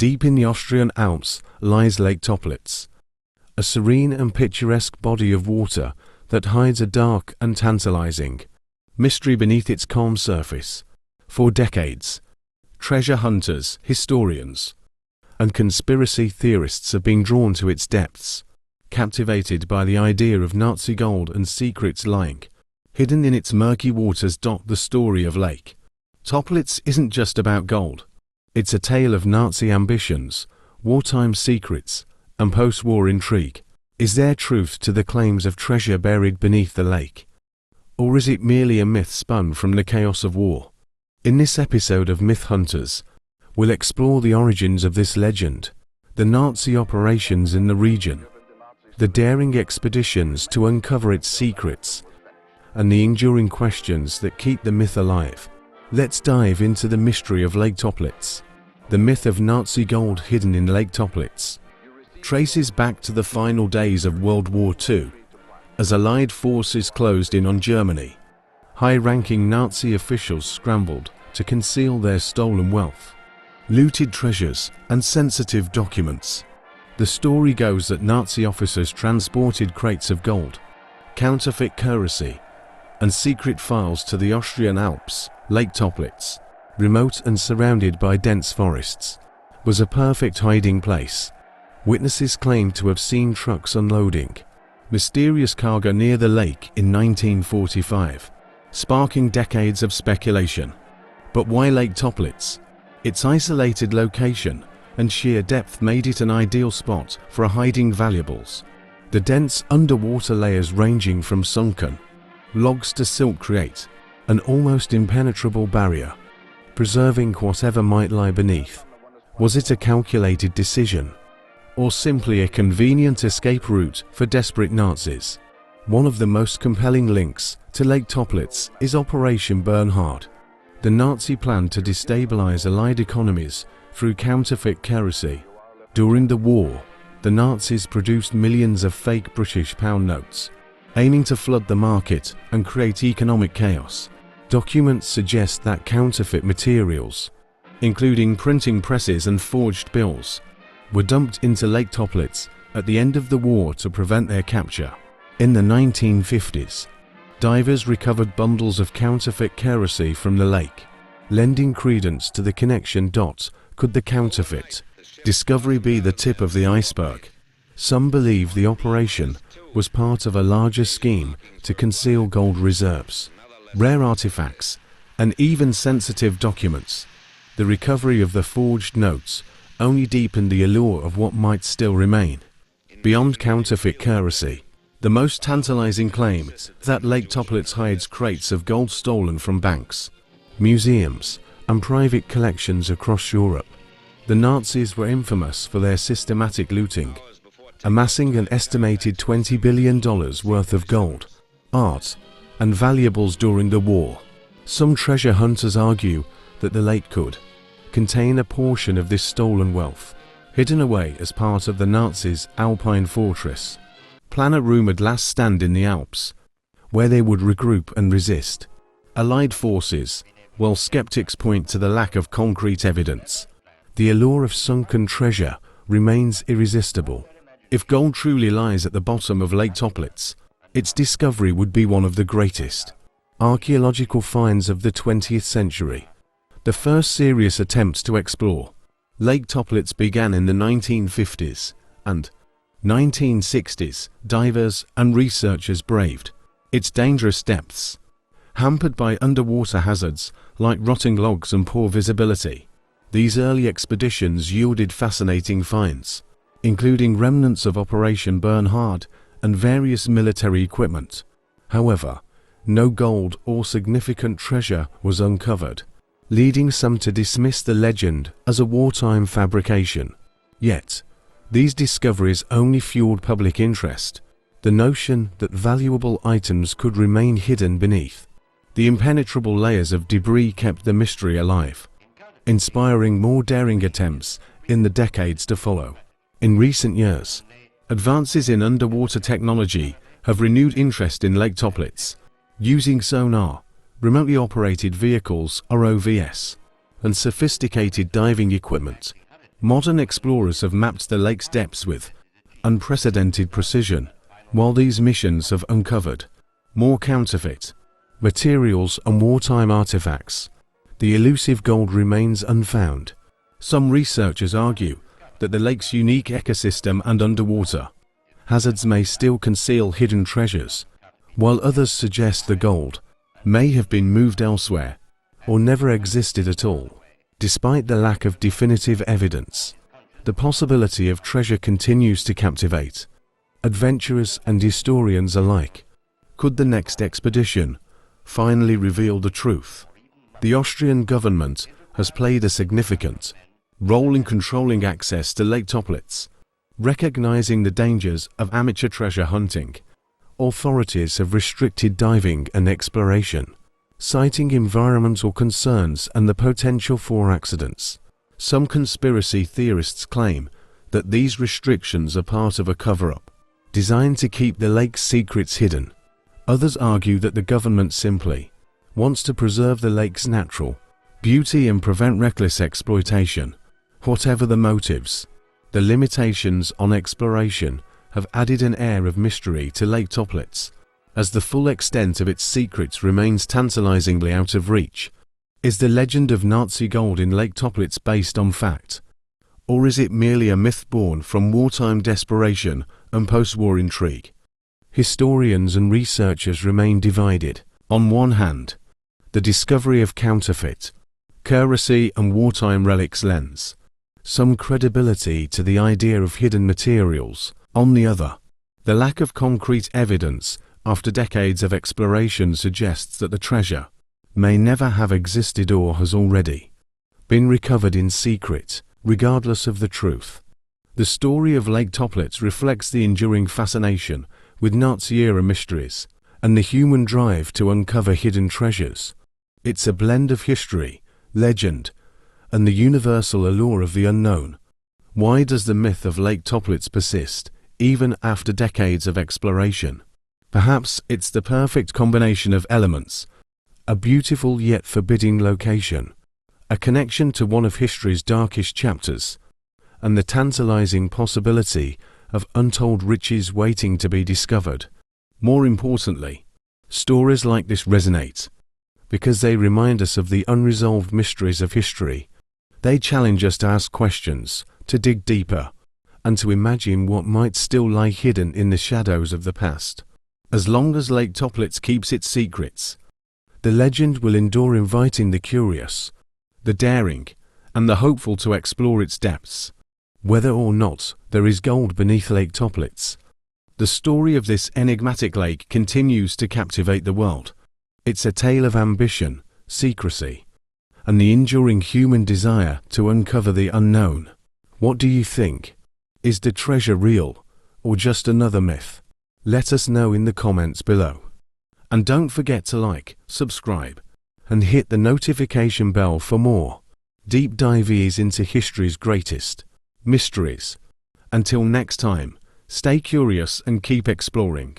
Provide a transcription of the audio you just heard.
Deep in the Austrian Alps lies Lake Toplitz, a serene and picturesque body of water that hides a dark and tantalizing mystery beneath its calm surface. For decades, treasure hunters, historians, and conspiracy theorists have been drawn to its depths, captivated by the idea of Nazi gold and secrets lying hidden in its murky waters. The story of Lake Toplitz isn't just about gold. It's a tale of Nazi ambitions, wartime secrets, and post-war intrigue. Is there truth to the claims of treasure buried beneath the lake? Or is it merely a myth spun from the chaos of war? In this episode of Myth Hunters, we'll explore the origins of this legend, the Nazi operations in the region, the daring expeditions to uncover its secrets, and the enduring questions that keep the myth alive. Let's dive into the mystery of Lake Toplitz. The myth of Nazi gold hidden in Lake Toplitz traces back to the final days of World War II, as Allied forces closed in on Germany. High-ranking Nazi officials scrambled to conceal their stolen wealth, looted treasures, and sensitive documents. The story goes that Nazi officers transported crates of gold, counterfeit currency, and secret files to the Austrian Alps. Lake Toplitz, remote and surrounded by dense forests, was a perfect hiding place. Witnesses claimed to have seen trucks unloading mysterious cargo near the lake in 1945, sparking decades of speculation. But why Lake Toplitz? Its isolated location and sheer depth made it an ideal spot for hiding valuables. The dense underwater layers ranging from sunken logs to silt create an almost impenetrable barrier, preserving whatever might lie beneath. Was it a calculated decision, or simply a convenient escape route for desperate Nazis? One of the most compelling links to Lake Toplitz is Operation Bernhard, the Nazi plan to destabilize Allied economies through counterfeit currency. During the war, the Nazis produced millions of fake British pound notes, aiming to flood the market and create economic chaos. Documents suggest that counterfeit materials, including printing presses and forged bills, were dumped into Lake Toplitz at the end of the war to prevent their capture. In the 1950s, divers recovered bundles of counterfeit currency from the lake, lending credence to the connection. Could the counterfeit discovery be the tip of the iceberg? Some believe the operation was part of a larger scheme to conceal gold reserves, rare artifacts, and even sensitive documents. The recovery of the forged notes only deepened the allure of what might still remain. Beyond counterfeit currency, the most tantalizing claim is that Lake Toplitz hides crates of gold stolen from banks, museums, and private collections across Europe. The Nazis were infamous for their systematic looting, amassing an estimated $20 billion worth of gold, art, and valuables during the war. Some treasure hunters argue that the lake could contain a portion of this stolen wealth, hidden away as part of the Nazis' Alpine fortress, plan a rumored last stand in the Alps, where they would regroup and resist Allied forces. While skeptics point to the lack of concrete evidence, the allure of sunken treasure remains irresistible. If gold truly lies at the bottom of Lake Toplitz, its discovery would be one of the greatest archaeological finds of the 20th century. The first serious attempts to explore Lake Toplitz began in the 1950s and 1960s. Divers and researchers braved its dangerous depths, hampered by underwater hazards like rotting logs and poor visibility. These early expeditions yielded fascinating finds, including remnants of Operation Bernhard and various military equipment. However, no gold or significant treasure was uncovered, leading some to dismiss the legend as a wartime fabrication. Yet, these discoveries only fueled public interest. The notion that valuable items could remain hidden beneath the impenetrable layers of debris kept the mystery alive, inspiring more daring attempts in the decades to follow. In recent years, advances in underwater technology have renewed interest in Lake Toplitz. Using sonar, remotely operated vehicles (ROVs), and sophisticated diving equipment, Modern explorers have mapped the lake's depths with unprecedented precision, while these missions have uncovered more counterfeit materials and wartime artifacts. The elusive gold remains unfound. Some researchers argue that the lake's unique ecosystem and underwater hazards may still conceal hidden treasures, while others suggest the gold may have been moved elsewhere or never existed at all. Despite the lack of definitive evidence, the possibility of treasure continues to captivate adventurers and historians alike. Could the next expedition finally reveal the truth? The Austrian government has played a significant role in controlling access to Lake Toplitz. Recognizing the dangers of amateur treasure hunting, authorities have restricted diving and exploration, citing environmental concerns and the potential for accidents. Some conspiracy theorists claim that these restrictions are part of a cover-up designed to keep the lake's secrets hidden. Others argue that the government simply wants to preserve the lake's natural beauty and prevent reckless exploitation. Whatever the motives, the limitations on exploration have added an air of mystery to Lake Toplitz, as the full extent of its secrets remains tantalizingly out of reach. Is the legend of Nazi gold in Lake Toplitz based on fact? Or is it merely a myth born from wartime desperation and post-war intrigue? Historians and researchers remain divided. On one hand, the discovery of counterfeit currency and wartime relics lends some credibility to the idea of hidden materials. On the other, the lack of concrete evidence after decades of exploration suggests that the treasure may never have existed or has already been recovered in secret. Regardless of the truth, the story of Lake Toplitz reflects the enduring fascination with Nazi-era mysteries and the human drive to uncover hidden treasures. It's a blend of history, legend, and the universal allure of the unknown. Why does the myth of Lake Toplitz persist, even after decades of exploration? Perhaps it's the perfect combination of elements: a beautiful yet forbidding location, a connection to one of history's darkest chapters, and the tantalizing possibility of untold riches waiting to be discovered. More importantly, stories like this resonate because they remind us of the unresolved mysteries of history. They challenge us to ask questions, to dig deeper, and to imagine what might still lie hidden in the shadows of the past. As long as Lake Toplitz keeps its secrets, the legend will endure, inviting the curious, the daring, and the hopeful to explore its depths. Whether or not there is gold beneath Lake Toplitz, the story of this enigmatic lake continues to captivate the world. It's a tale of ambition, secrecy, and the enduring human desire to uncover the unknown. What do you think? Is the treasure real, or just another myth? Let us know in the comments below. And don't forget to like, subscribe, and hit the notification bell for more deep dives into history's greatest mysteries. Until next time, stay curious and keep exploring.